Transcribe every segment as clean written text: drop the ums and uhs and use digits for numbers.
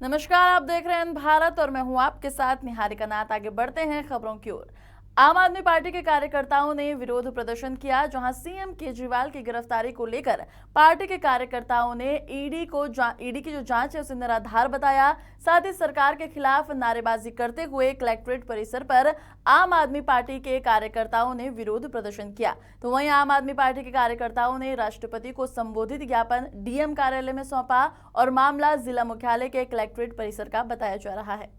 नमस्कार, आप देख रहे हैं भारत और मैं हूं आपके साथ निहारिका नाथ। आगे बढ़ते हैं खबरों की ओर। आम आदमी पार्टी के कार्यकर्ताओं ने विरोध प्रदर्शन किया, जहां सीएम केजरीवाल की गिरफ्तारी को लेकर पार्टी के कार्यकर्ताओं ने ईडी की जो जांच है उसे निराधार बताया। साथ ही सरकार के खिलाफ नारेबाजी करते हुए कलेक्ट्रेट परिसर पर आम आदमी पार्टी के कार्यकर्ताओं ने विरोध प्रदर्शन किया। तो वहीं आम आदमी पार्टी के कार्यकर्ताओं ने राष्ट्रपति को संबोधित ज्ञापन डीएम कार्यालय में सौंपा और मामला जिला मुख्यालय के कलेक्ट्रेट परिसर का बताया जा रहा है।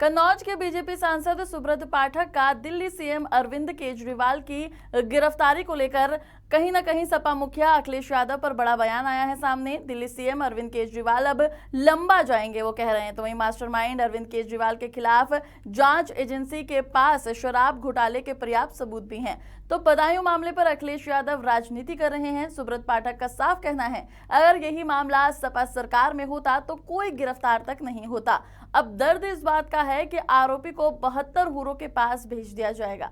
कन्नौज के बीजेपी सांसद सुब्रत पाठक का दिल्ली सीएम अरविंद केजरीवाल की गिरफ्तारी को लेकर कहीं ना कहीं सपा मुखिया अखिलेश यादव पर बड़ा बयान आया है सामने। दिल्ली सीएम अरविंद केजरीवाल अब लंबा जाएंगे, वो कह रहे हैं। तो वहीं मास्टरमाइंड अरविंद केजरीवाल के खिलाफ जांच एजेंसी के पास शराब घोटाले के पर्याप्त सबूत भी हैं। तो बदायूं मामले पर अखिलेश यादव राजनीति कर रहे हैं। सुब्रत पाठक का साफ कहना है, अगर यही मामला सपा सरकार में होता तो कोई गिरफ्तार तक नहीं होता। अब दर्द इस बात का है कि आरोपी को 72 हुरों के पास भेज दिया जाएगा।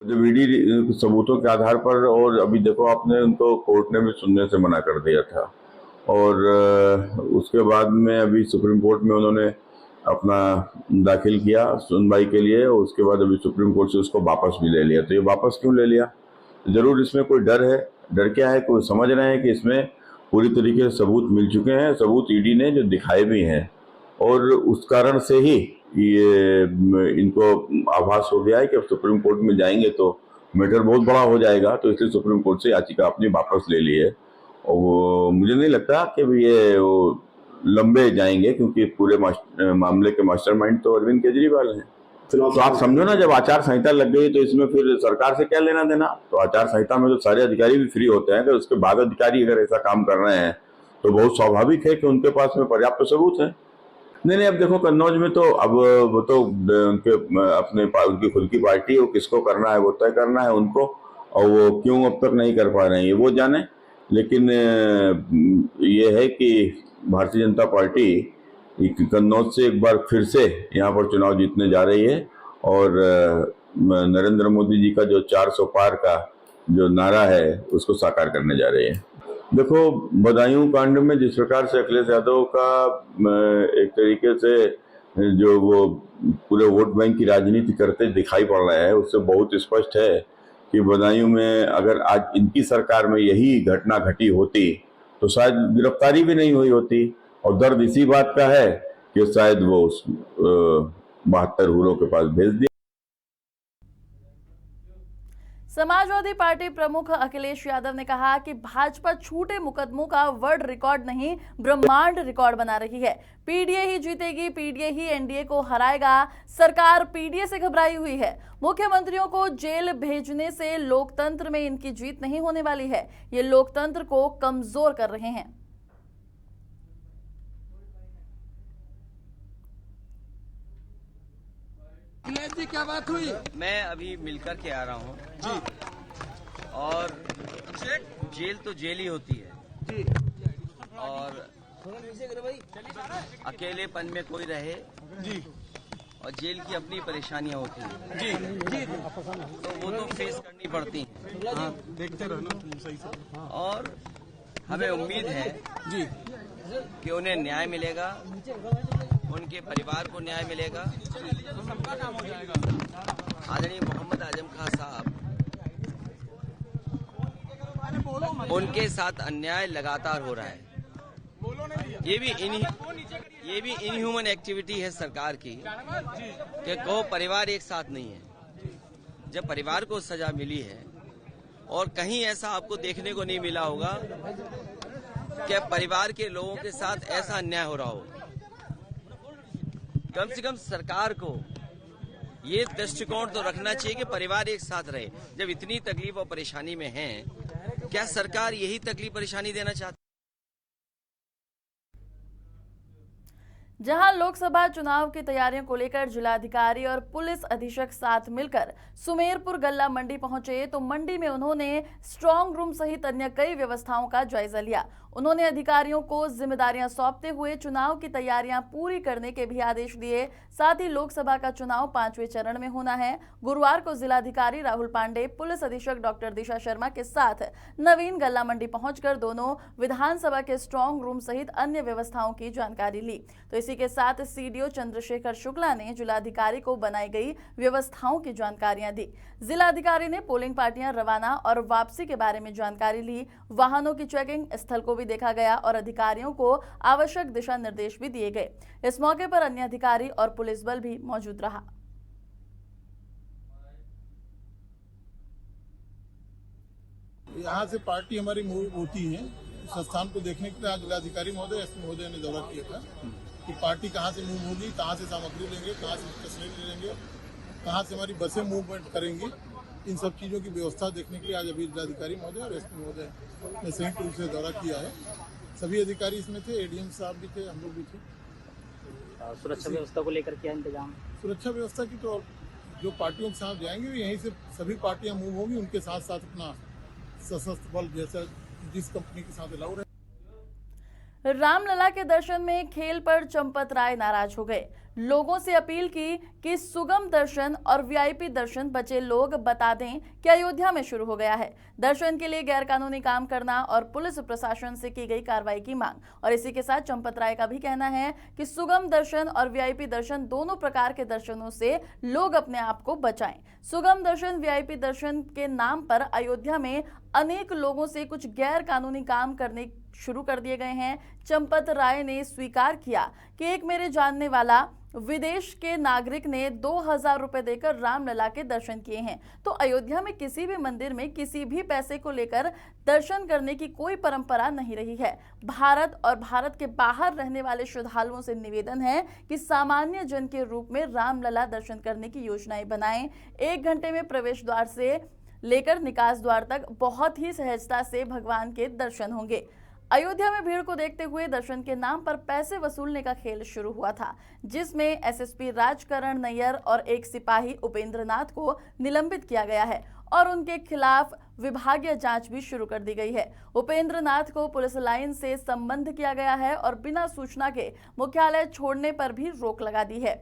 जब ईडी सबूतों के आधार पर, और अभी देखो आपने उनको कोर्ट ने भी सुनने से मना कर दिया था, और उसके बाद में अभी सुप्रीम कोर्ट में उन्होंने अपना दाखिल किया सुनवाई के लिए, और उसके बाद अभी सुप्रीम कोर्ट से उसको वापस भी ले लिया। तो ये वापस क्यों ले लिया? जरूर इसमें कोई डर है। डर क्या है? कोई समझ रहे हैं कि इसमें पूरी तरीके से सबूत मिल चुके हैं, सबूत ईडी ने जो दिखाए भी हैं, और उस कारण से ही ये इनको आभास हो गया है कि अब सुप्रीम कोर्ट में जाएंगे तो मैटर बहुत बड़ा हो जाएगा। तो इसलिए सुप्रीम कोर्ट से याचिका अपनी वापस ले ली है, और वो मुझे नहीं लगता कि ये वो लंबे जाएंगे, क्योंकि पूरे मामले के मास्टरमाइंड तो अरविंद केजरीवाल हैं। तो आप समझो ना, जब आचार संहिता लग गई तो इसमें फिर सरकार से क्या लेना देना? तो आचार संहिता में तो सारे अधिकारी भी फ्री होते हैं, कि उसके बाद अधिकारी अगर ऐसा काम कर रहे हैं तो बहुत स्वाभाविक है कि उनके पास में पर्याप्त सबूत है। नहीं, अब देखो कन्नौज में तो अब वो तो उनके उनकी खुद की पार्टी है, वो किसको करना है वो तय करना है उनको, और वो क्यों अब तक नहीं कर पा रहे हैं ये वो जाने। लेकिन ये है कि भारतीय जनता पार्टी कन्नौज से एक बार फिर से यहाँ पर चुनाव जीतने जा रही है, और नरेंद्र मोदी जी का जो 400 पार का जो नारा है उसको साकार करने जा रही है। देखो, बदायूं कांड में जिस प्रकार से अखिलेश यादव का एक तरीके से जो वो पूरे वोट बैंक की राजनीति करते दिखाई पड़ रहा है, उससे बहुत स्पष्ट है कि बदायूं में अगर आज इनकी सरकार में यही घटना घटी होती तो शायद गिरफ्तारी भी नहीं हुई होती। और दर्द इसी बात का है कि शायद वो 72 हुरों के पास भेज दिया। समाजवादी पार्टी प्रमुख अखिलेश यादव ने कहा कि भाजपा छूटे मुकदमों का वर्ल्ड रिकॉर्ड नहीं, ब्रह्मांड रिकॉर्ड बना रही है। पीडीए ही जीतेगी, पीडीए ही एनडीए को हराएगा। सरकार पीडीए से घबराई हुई है। मुख्यमंत्रियों को जेल भेजने से लोकतंत्र में इनकी जीत नहीं होने वाली है। ये लोकतंत्र को कमजोर कर रहे हैं। जी, क्या बात हुई? मैं अभी मिलकर के आ रहा हूँ जी। और जेल तो जेल ही होती है जी, और अकेलेपन में कोई रहे जी, और जेल की अपनी परेशानियां होती हैं जी जी, तो वो तो फेस करनी पड़ती हैं। हाँ, देखते रहना सही से। और हमें उम्मीद है जी कि उन्हें न्याय मिलेगा, उनके परिवार को न्याय मिलेगा, सबका काम हो जाएगा। आदरणीय मोहम्मद आजम खान साहब, उनके साथ अन्याय लगातार हो रहा है। ये भी इनह्यूमन एक्टिविटी है सरकार की कि को परिवार एक साथ नहीं है। जब परिवार को सजा मिली है, और कहीं ऐसा आपको देखने को नहीं मिला होगा कि परिवार के लोगों के साथ ऐसा अन्याय हो रहा हो। कम से कम सरकार को ये दृष्टिकोण तो रखना चाहिए कि परिवार एक साथ रहे। जब इतनी तकलीफ और परेशानी में हैं, क्या सरकार यही तकलीफ परेशानी देना चाहती है? जहां लोकसभा चुनाव की तैयारियों को लेकर जिलाधिकारी और पुलिस अधीक्षक साथ मिलकर सुमेरपुर गल्ला मंडी पहुंचे तो मंडी में उन्होंने स्ट्रांग रूम सहित अन्य कई व्यवस्थाओं का जायजा लिया। उन्होंने अधिकारियों को जिम्मेदारियां सौंपते हुए चुनाव की तैयारियां पूरी करने के भी आदेश दिए। साथ ही लोकसभा का चुनाव 5वें चरण में होना है। गुरुवार को जिलाधिकारी राहुल पांडे, पुलिस अधीक्षक डॉक्टर दिशा शर्मा के साथ नवीन गल्ला मंडी पहुंचकर दोनों विधानसभा के स्ट्रांग रूम सहित अन्य व्यवस्थाओं की जानकारी ली। तो इसी के साथ सीडीओ चंद्रशेखर शुक्ला ने जिलाधिकारी को बनाई गई व्यवस्थाओं की जानकारियां दी। जिलाधिकारी ने पोलिंग पार्टियां रवाना और वापसी के बारे में जानकारी ली। वाहनों की चेकिंग स्थल को भी देखा गया और अधिकारियों को आवश्यक दिशा निर्देश भी दिए गए। इस मौके पर अन्य अधिकारी और पुलिस बल भी मौजूद रहा। यहाँ से पार्टी हमारी मूव होती है। इस स्थान को देखने के लिए आज जिलाधिकारी महोदय, एसपी महोदय ने दौरा किया था कि पार्टी कहाँ से मूव होगी, कहाँ से सामग्री लेंगे, कहाँ से तस्वीर लेंगे, कहाँ से हमारी बसें मूवमेंट करेंगी। इन सब चीज़ों की व्यवस्था देखने के लिए आज अभी जिलाधिकारी महोदय और एसपी महोदय ने संयुक्त रूप से दौरा किया है। सभी अधिकारी इसमें थे, एडीएम साहब भी थे, हम लोग भी थे। सुरक्षा व्यवस्था को लेकर क्या इंतजाम? सुरक्षा व्यवस्था की तो जो पार्टियों के साथ जाएंगे यहीं से सभी पार्टियां मूव होंगी, उनके साथ साथ अपना सशस्त्र बल जैसा जिस कंपनी के साथ अलाउ रहे। रामलला के दर्शन में खेल पर चंपत राय नाराज हो गए। लोगों से अपील की कि सुगम दर्शन और वीआईपी दर्शन बचे लोग बता दें कि अयोध्या में शुरू हो गया है। दर्शन के लिए गैरकानूनी काम करना और पुलिस प्रशासन से की गई कार्रवाई की मांग। और इसी के साथ चंपत राय का भी कहना है कि सुगम दर्शन और वीआईपी दर्शन दोनों प्रकार के दर्शनों से लोग अपने आप को बचाएं। सुगम दर्शन, वीआईपी दर्शन के नाम पर अयोध्या में अनेक लोगों से कुछ गैर कानूनी काम करने शुरू कर दिए गए हैं। चंपत राय ने स्वीकार किया कि एक मेरे जानने वाला विदेश के नागरिक ने 2000 रुपए देकर रामलला के दर्शन किए हैं। तो अयोध्या में किसी भी मंदिर में किसी भी पैसे को लेकर दर्शन करने की कोई परंपरा नहीं रही है। भारत और भारत के बाहर रहने वाले श्रद्धालुओं से निवेदन है कि सामान्य जन के रूप में रामलला दर्शन करने की योजनाएं बनाएं। 1 घंटे में प्रवेश द्वार से लेकर निकास द्वार तक बहुत ही सहजता से भगवान के दर्शन होंगे। अयोध्या में भीड़ को देखते हुए दर्शन के नाम पर पैसे वसूलने का खेल शुरू हुआ था, जिसमें एसएसपी राजकरण नैयर और एक सिपाही उपेंद्र नाथ को निलंबित किया गया है और उनके खिलाफ विभागीय जांच भी शुरू कर दी गई है। उपेंद्र नाथ को पुलिस लाइन से संबंध किया गया है और बिना सूचना के मुख्यालय छोड़ने पर भी रोक लगा दी है।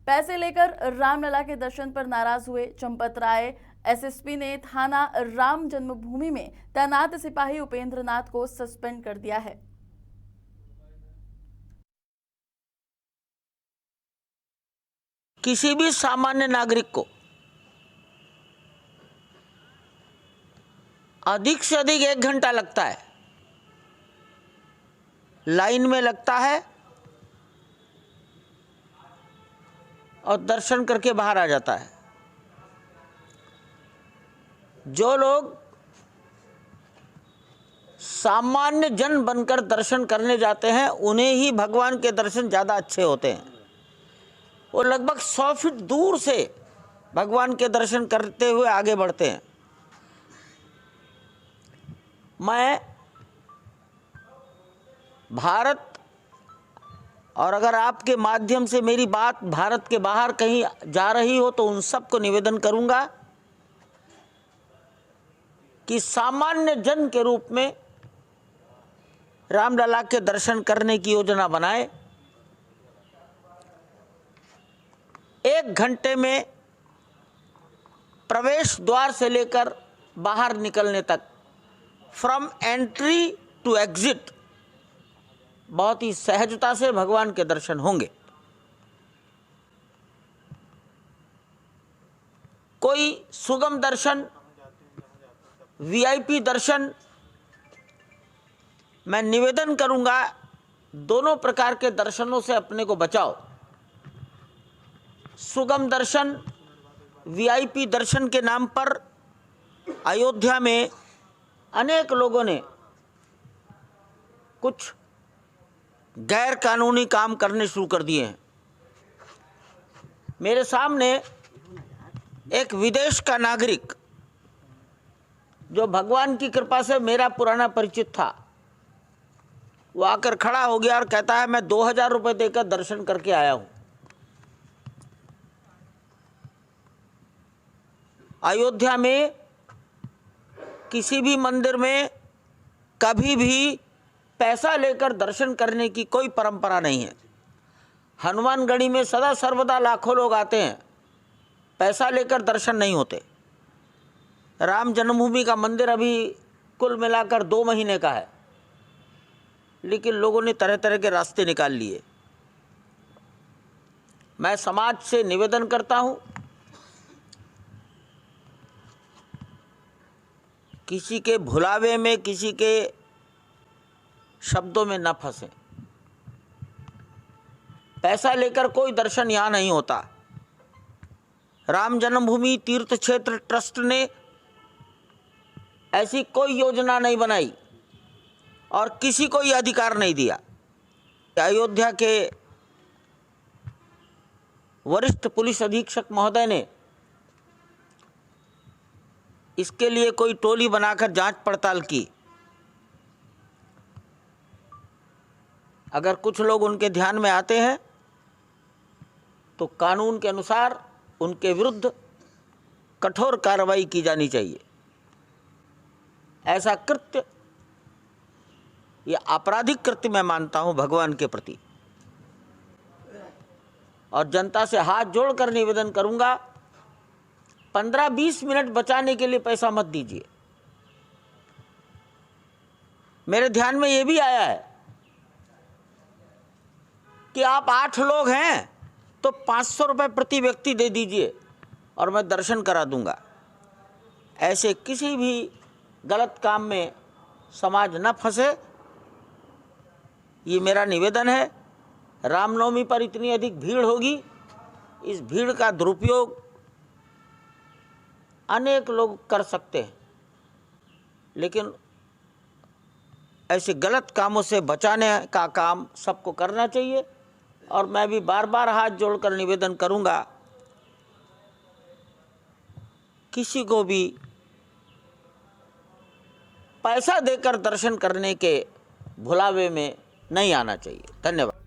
पैसे लेकर रामलला के दर्शन पर नाराज हुए चंपत राय एसएसपी ने थाना राम जन्मभूमि में तैनात सिपाही उपेंद्र नाथ को सस्पेंड कर दिया है। किसी भी सामान्य नागरिक को अधिक से अधिक 1 घंटा लगता है, लाइन में लगता है और दर्शन करके बाहर आ जाता है। जो लोग सामान्य जन बनकर दर्शन करने जाते हैं उन्हें ही भगवान के दर्शन ज़्यादा अच्छे होते हैं। वो लगभग 100 फीट दूर से भगवान के दर्शन करते हुए आगे बढ़ते हैं। मैं भारत और अगर आपके माध्यम से मेरी बात भारत के बाहर कहीं जा रही हो तो उन सबको निवेदन करूंगा कि सामान्य जन के रूप में रामलला के दर्शन करने की योजना बनाए। 1 घंटे में प्रवेश द्वार से लेकर बाहर निकलने तक, फ्रॉम एंट्री टू एग्जिट, बहुत ही सहजता से भगवान के दर्शन होंगे। कोई सुगम दर्शन, वीआईपी दर्शन, मैं निवेदन करूंगा दोनों प्रकार के दर्शनों से अपने को बचाओ। सुगम दर्शन, वीआईपी दर्शन के नाम पर अयोध्या में अनेक लोगों ने कुछ गैर कानूनी काम करने शुरू कर दिए हैं। मेरे सामने एक विदेश का नागरिक जो भगवान की कृपा से मेरा पुराना परिचित था, वो आकर खड़ा हो गया और कहता है मैं 2000 रुपये देकर दर्शन करके आया हूं। अयोध्या में किसी भी मंदिर में कभी भी पैसा लेकर दर्शन करने की कोई परंपरा नहीं है। हनुमानगढ़ी में सदा सर्वदा लाखों लोग आते हैं, पैसा लेकर दर्शन नहीं होते। राम जन्मभूमि का मंदिर अभी कुल मिलाकर 2 महीने का है, लेकिन लोगों ने तरह तरह के रास्ते निकाल लिए। मैं समाज से निवेदन करता हूं, किसी के भुलावे में, किसी के शब्दों में न फंसे। पैसा लेकर कोई दर्शन यहां नहीं होता। राम जन्मभूमि तीर्थ क्षेत्र ट्रस्ट ने ऐसी कोई योजना नहीं बनाई और किसी को यह अधिकार नहीं दिया। अयोध्या के वरिष्ठ पुलिस अधीक्षक महोदय ने इसके लिए कोई टोली बनाकर जांच पड़ताल की। अगर कुछ लोग उनके ध्यान में आते हैं तो कानून के अनुसार उनके विरुद्ध कठोर कार्रवाई की जानी चाहिए। ऐसा कृत्य, यह आपराधिक कृत्य मैं मानता हूं भगवान के प्रति। और जनता से हाथ जोड़कर निवेदन करूंगा, 15-20 मिनट बचाने के लिए पैसा मत दीजिए। मेरे ध्यान में यह भी आया है कि आप 8 लोग हैं तो 500 रुपये प्रति व्यक्ति दे दीजिए और मैं दर्शन करा दूंगा। ऐसे किसी भी गलत काम में समाज न फंसे, ये मेरा निवेदन है। रामनवमी पर इतनी अधिक भीड़ होगी, इस भीड़ का दुरुपयोग अनेक लोग कर सकते हैं, लेकिन ऐसे गलत कामों से बचाने का काम सबको करना चाहिए। और मैं भी बार बार हाथ जोड़कर निवेदन करूंगा, किसी को भी पैसा देकर दर्शन करने के भुलावे में नहीं आना चाहिए। धन्यवाद।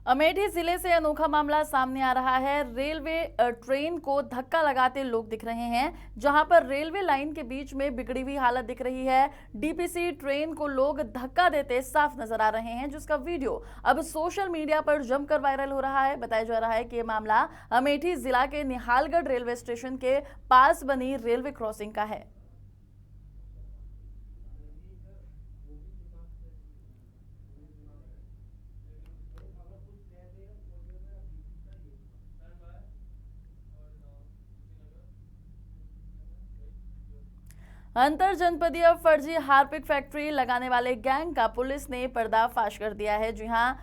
अमेठी जिले से अनोखा मामला सामने आ रहा है। रेलवे ट्रेन को धक्का लगाते लोग दिख रहे हैं, जहां पर रेलवे लाइन के बीच में बिगड़ी हुई हालत दिख रही है। डीपीसी ट्रेन को लोग धक्का देते साफ नजर आ रहे हैं, जिसका वीडियो अब सोशल मीडिया पर जमकर वायरल हो रहा है। बताया जा रहा है कि यह मामला अमेठी जिला के निहालगढ़ रेलवे स्टेशन के पास बनी रेलवे क्रॉसिंग का है। अंतर जनपदीय फर्जी हार्पिक फैक्ट्री लगाने वाले गैंग का पुलिस ने पर्दाफाश कर दिया है। जी हां,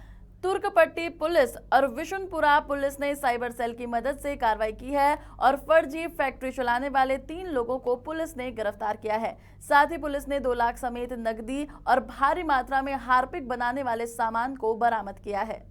तुर्कपट्टी पुलिस और विशुनपुरा पुलिस ने साइबर सेल की मदद से कार्रवाई की है और फर्जी फैक्ट्री चलाने वाले 3 लोगों को पुलिस ने गिरफ्तार किया है। साथ ही पुलिस ने 2 लाख समेत नकदी और भारी मात्रा में हार्पिक बनाने वाले सामान को बरामद किया है।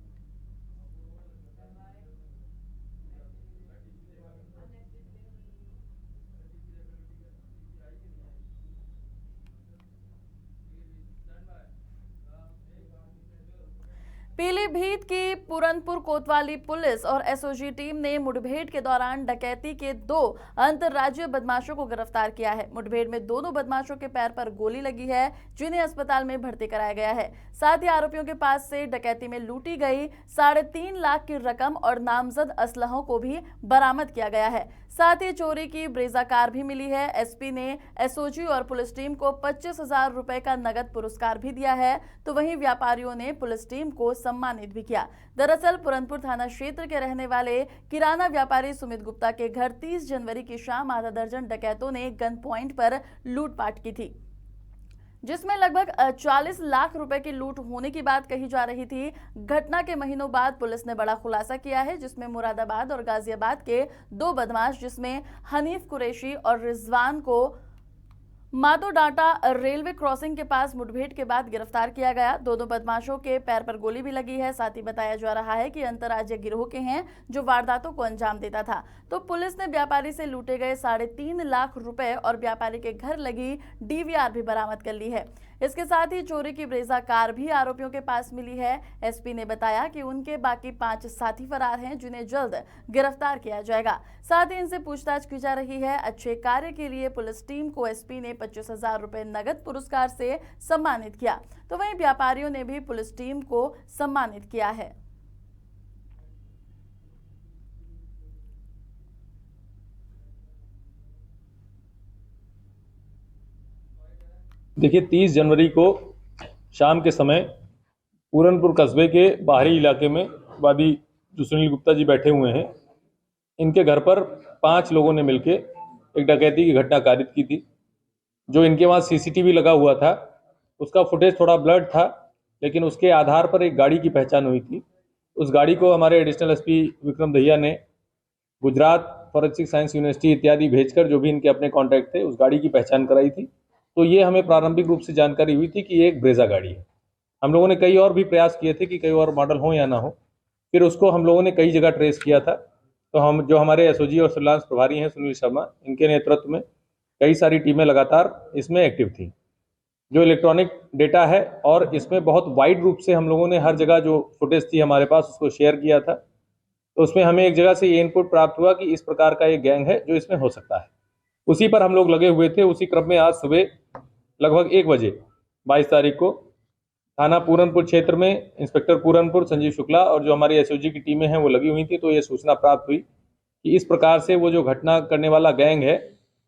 पीलीभीत की पुरनपुर कोतवाली पुलिस और एसओजी टीम ने मुठभेड़ के दौरान डकैती के 2 अंतर्राज्यीय बदमाशों को गिरफ्तार किया है। मुठभेड़ में दोनों बदमाशों के पैर पर गोली लगी है, जिन्हें अस्पताल में भर्ती कराया गया है। साथ ही आरोपियों के पास से डकैती में लूटी गई 3.5 लाख की रकम और नामजद असलहों को भी बरामद किया गया है। साथ ही चोरी की ब्रेजा कार भी मिली है। एसपी ने एसओजी और पुलिस टीम को 25,000 रुपए का नगद पुरस्कार भी दिया है, तो वहीं व्यापारियों ने पुलिस टीम को सम्मानित भी किया। दरअसल पुरनपुर थाना क्षेत्र के रहने वाले किराना व्यापारी सुमित गुप्ता के घर 30 जनवरी की शाम आधा दर्जन डकैतों ने गन पॉइंट पर लूटपाट की थी, जिसमें लगभग 40 लाख रुपए की लूट होने की बात कही जा रही थी। घटना के महीनों बाद पुलिस ने बड़ा खुलासा किया है, जिसमें मुरादाबाद और गाजियाबाद के 2 बदमाश, जिसमें हनीफ कुरैशी और रिजवान को मातो डाटा रेलवे क्रॉसिंग के पास मुठभेड़ के बाद गिरफ्तार किया गया। दोनों बदमाशों के पैर पर गोली भी लगी है। साथ ही बताया जा रहा है कि अंतर्राज्यीय गिरोह के हैं जो वारदातों को अंजाम देता था। तो पुलिस ने व्यापारी से लूटे गए 3.5 लाख रुपए और व्यापारी के घर लगी डीवीआर भी बरामद कर ली है। इसके साथ ही चोरी की ब्रेजा कार भी आरोपियों के पास मिली है। एसपी ने बताया कि उनके बाकी 5 साथी फरार हैं जिन्हें जल्द गिरफ्तार किया जाएगा। साथ ही इनसे पूछताछ की जा रही है। अच्छे कार्य के लिए पुलिस टीम को एसपी ने 25,000 रुपए नगद पुरस्कार से सम्मानित किया। तो वहीं व्यापारियों ने भी पुलिस टीम को सम्मानित किया है। देखिए 30 जनवरी को शाम के समय पूरनपुर कस्बे के बाहरी इलाके में वादी जो सुनील गुप्ता जी बैठे हुए हैं, इनके घर पर 5 लोगों ने मिलकर एक डकैती की घटना कारित की थी। जो इनके वहाँ सीसीटीवी लगा हुआ था, उसका फुटेज थोड़ा ब्लर्ड था, लेकिन उसके आधार पर एक गाड़ी की पहचान हुई थी। उस गाड़ी को हमारे एडिशनल एसपी विक्रम दहिया ने गुजरात फॉरेंसिक साइंस यूनिवर्सिटी इत्यादि भेजकर जो भी इनके अपने कॉन्टैक्ट थे उस गाड़ी की पहचान कराई थी। तो ये हमें प्रारंभिक रूप से जानकारी हुई थी कि ये एक ब्रेजा गाड़ी है। हम लोगों ने कई और भी प्रयास किए थे कि कई और मॉडल हो या ना हो, फिर उसको हम लोगों ने कई जगह ट्रेस किया था। तो हम जो हमारे एसओजी और सर्विलांस प्रभारी हैं सुनील शर्मा, इनके नेतृत्व में कई सारी टीमें लगातार इसमें एक्टिव थी। जो इलेक्ट्रॉनिक डेटा है और इसमें बहुत वाइड रूप से हम लोगों ने हर जगह जो फुटेज थी हमारे पास उसको शेयर किया था। तो उसमें हमें एक जगह से ये इनपुट प्राप्त हुआ कि इस प्रकार का एक गैंग है जो इसमें हो सकता है। उसी पर हम लोग लगे हुए थे। उसी क्रम में आज सुबह लगभग 1 बजे 22 तारीख को थाना पूरनपुर क्षेत्र में इंस्पेक्टर पूरनपुर संजीव शुक्ला और जो हमारी एसओजी की टीमें हैं वो लगी हुई थी। तो ये सूचना प्राप्त हुई कि इस प्रकार से वो जो घटना करने वाला गैंग है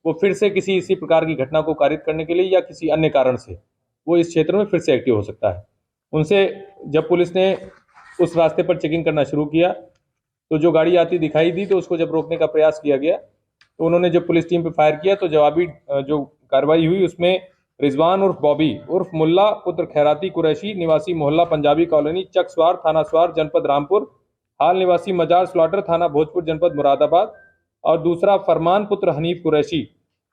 वो फिर से किसी इसी प्रकार की घटना को कारित करने के लिए या किसी अन्य कारण से वो इस क्षेत्र में फिर से एक्टिव हो सकता है। उनसे जब पुलिस ने उस रास्ते पर चेकिंग करना शुरू किया तो जो गाड़ी आती दिखाई दी, तो उसको जब रोकने का प्रयास किया गया तो उन्होंने जब पुलिस टीम पर फायर किया तो जवाबी जो कार्रवाई हुई उसमें रिजवान उर्फ बॉबी उर्फ मुल्ला पुत्र खैराती कुरैशी निवासी मोहल्ला पंजाबी कॉलोनी चकस्वार थाना स्वार जनपद रामपुर, हाल निवासी मजार स्लॉटर थाना भोजपुर जनपद मुरादाबाद, और दूसरा फरमान पुत्र हनीफ कुरैशी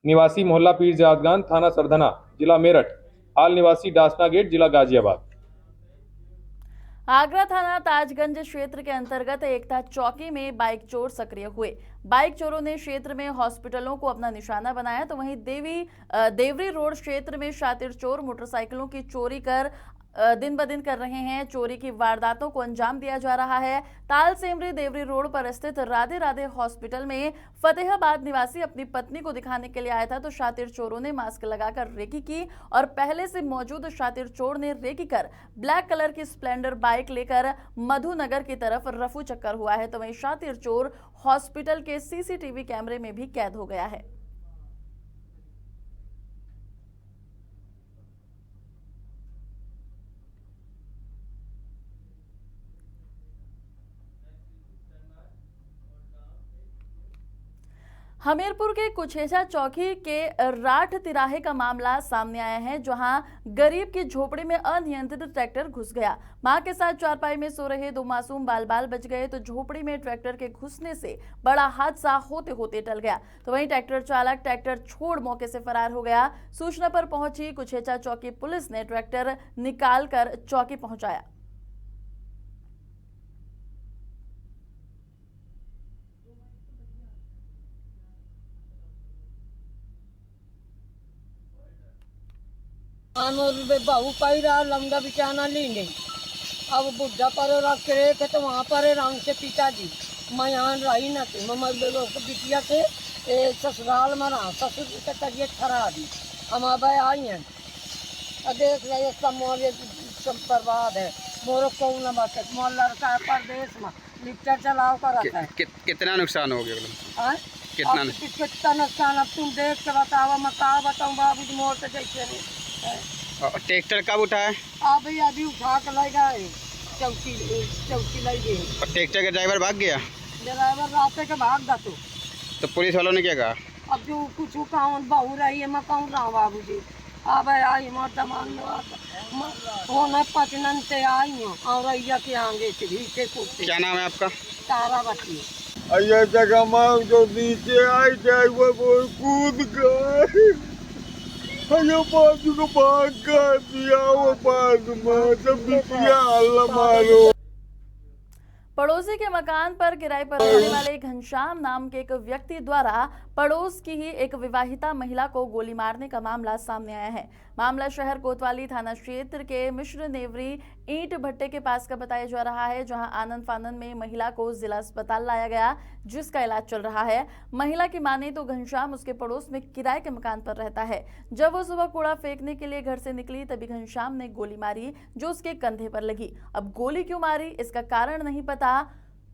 निवासी मोहल्ला पीर जादगान थाना सरधना जिला मेरठ, हाल निवासी डासना गेट जिला गाजियाबाद। आगरा थाना ताजगंज क्षेत्र के अंतर्गत एकता चौकी में बाइक चोर सक्रिय हुए। बाइक चोरों ने क्षेत्र में हॉस्पिटलों को अपना निशाना बनाया। तो वहीं देवरी रोड क्षेत्र में शातिर चोर मोटरसाइकिलों की चोरी कर दिन ब दिन कर रहे हैं। चोरी की वारदातों को अंजाम दिया जा रहा है। ताल सेमरी देवरी रोड पर स्थित राधे राधे हॉस्पिटल में फतेहाबाद निवासी अपनी पत्नी को दिखाने के लिए आया था। तो शातिर चोरों ने मास्क लगाकर रेकी की और पहले से मौजूद शातिर चोर ने रेकी कर ब्लैक कलर की स्प्लेंडर बाइक लेकर मधुनगर की तरफ रफू चक्कर हुआ है। तो वहीं शातिर चोर हॉस्पिटल के सीसीटीवी कैमरे में भी कैद हो गया है। हमीरपुर के कुछेचा चौकी के राठ तिराहे का मामला सामने आया है, जहां गरीब की झोपड़ी में अनियंत्रित ट्रैक्टर घुस गया। मां के साथ चारपाई में सो रहे 2 मासूम बाल बाल बच गए। तो झोपड़ी में ट्रैक्टर के घुसने से बड़ा हादसा होते होते टल गया। तो वहीं ट्रैक्टर चालक ट्रैक्टर छोड़ मौके से फरार हो गया। सूचना पर पहुंची कुछेचा चौकी पुलिस ने ट्रैक्टर निकाल कर चौकी पहुंचाया। बहू पाई रहा लंगा बिचाना लेंगे। अब बुढ़ा पर रख रहे थे तो वहाँ पर रंग से पिताजी मैं यहाँ रही न थी। बिटिया से ससुराल में रहा, ससुर की तबीयत खराब ही हम अब आई हैं। देख रहे सब मोरे सब बर्बाद है। मोरो कौन न बात मोर लड़का है परदेश में लिफ्टर चलाओ कर रखा है। कितना नुकसान हो गया? कितना नुकसान अब तुम देख के बताओ। मैं कहा बताऊँ बाबू मोर से जैसे ट्रैक्टर कब उठा है? अभी उठा कर लाई गए चौकी लाई गई। और ट्रैक्टर का ड्राइवर भाग गया? ड्राइवर रास्ते के भाग गा। तो पुलिस वालों ने क्या कहा? अब जो कुछ कहूँ बहू रही है मैं कहूँ रहा बाबू जी। अब आई मोर दमान वो न पचनन से आई हूँ और रैया के आगे से कूदते। क्या नाम है आपका? तारा बटी। जगह जो नीचे आई जाए वो कूद गए। अरे बाजू को भाग कर दिया वो बाजू में सब बिटिया हल्ला मारो। पड़ोसी के मकान पर किराए पर रहने वाले घनश्याम नाम के एक व्यक्ति द्वारा पड़ोस की ही एक विवाहिता महिला को गोली मारने का मामला सामने आया है। मामला शहर कोतवाली थाना क्षेत्र के मिश्र नेवरी ईंट भट्टे के पास का बताया जा रहा है, जहां आनंद फानंद में महिला को जिला अस्पताल लाया गया, जिसका इलाज चल रहा है। महिला की माने तो घनश्याम उसके पड़ोस में किराए के मकान पर रहता है। जब वो सुबह कूड़ा फेंकने के लिए घर से निकली तभी घनश्याम ने गोली मारी, जो उसके कंधे पर लगी। अब गोली क्यों मारी इसका कारण नहीं पता।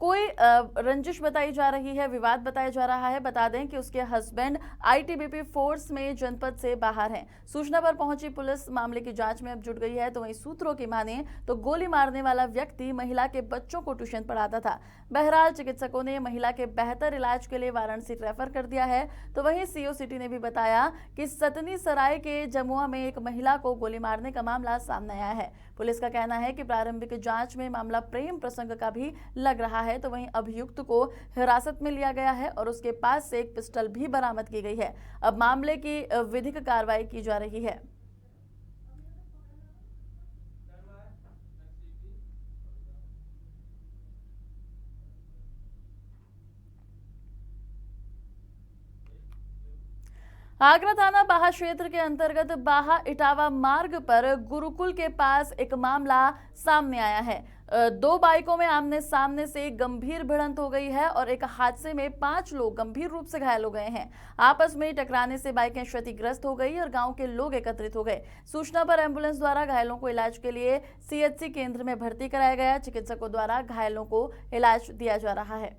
कोई रंजिश बताई जा रही है, विवाद बताया जा रहा है। बता दें कि उसके हस्बैंड आईटीबीपी फोर्स में जनपद से बाहर हैं। सूचना पर पहुंची पुलिस मामले की जांच में अब जुट गई है। तो वहीं सूत्रों की माने तो गोली मारने वाला व्यक्ति महिला के बच्चों को ट्यूशन पढ़ाता था। बहरहाल चिकित्सकों ने महिला के बेहतर इलाज के लिए वाराणसी रेफर कर दिया है। तो वहीं सीओ सिटी ने भी बताया कि सतनी सराय के जमुआ में एक महिला को गोली मारने का मामला सामने आया है। पुलिस का कहना है कि प्रारंभिक जांच में मामला प्रेम प्रसंग का भी लग रहा है। तो वहीं अभियुक्त को हिरासत में लिया गया है और उसके पास से एक पिस्टल भी बरामद की गई है। अब मामले की विधिक कार्रवाई की जा रही है। आगरा थाना बाहा क्षेत्र के अंतर्गत बाहा इटावा मार्ग पर गुरुकुल के पास एक मामला सामने आया है। दो बाइकों में आमने सामने से गंभीर भिड़ंत हो गई है और एक हादसे में 5 लोग गंभीर रूप से घायल हो गए हैं। आपस में टकराने से बाइकें क्षतिग्रस्त हो गई और गांव के लोग एकत्रित हो गए। सूचना पर एम्बुलेंस द्वारा घायलों को इलाज के लिए सीएचसी केंद्र में भर्ती कराया गया। चिकित्सकों द्वारा घायलों को इलाज दिया जा रहा है।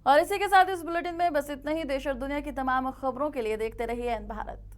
और इसी के साथ इस बुलेटिन में बस इतना ही। देश और दुनिया की तमाम खबरों के लिए देखते रहिए एन भारत।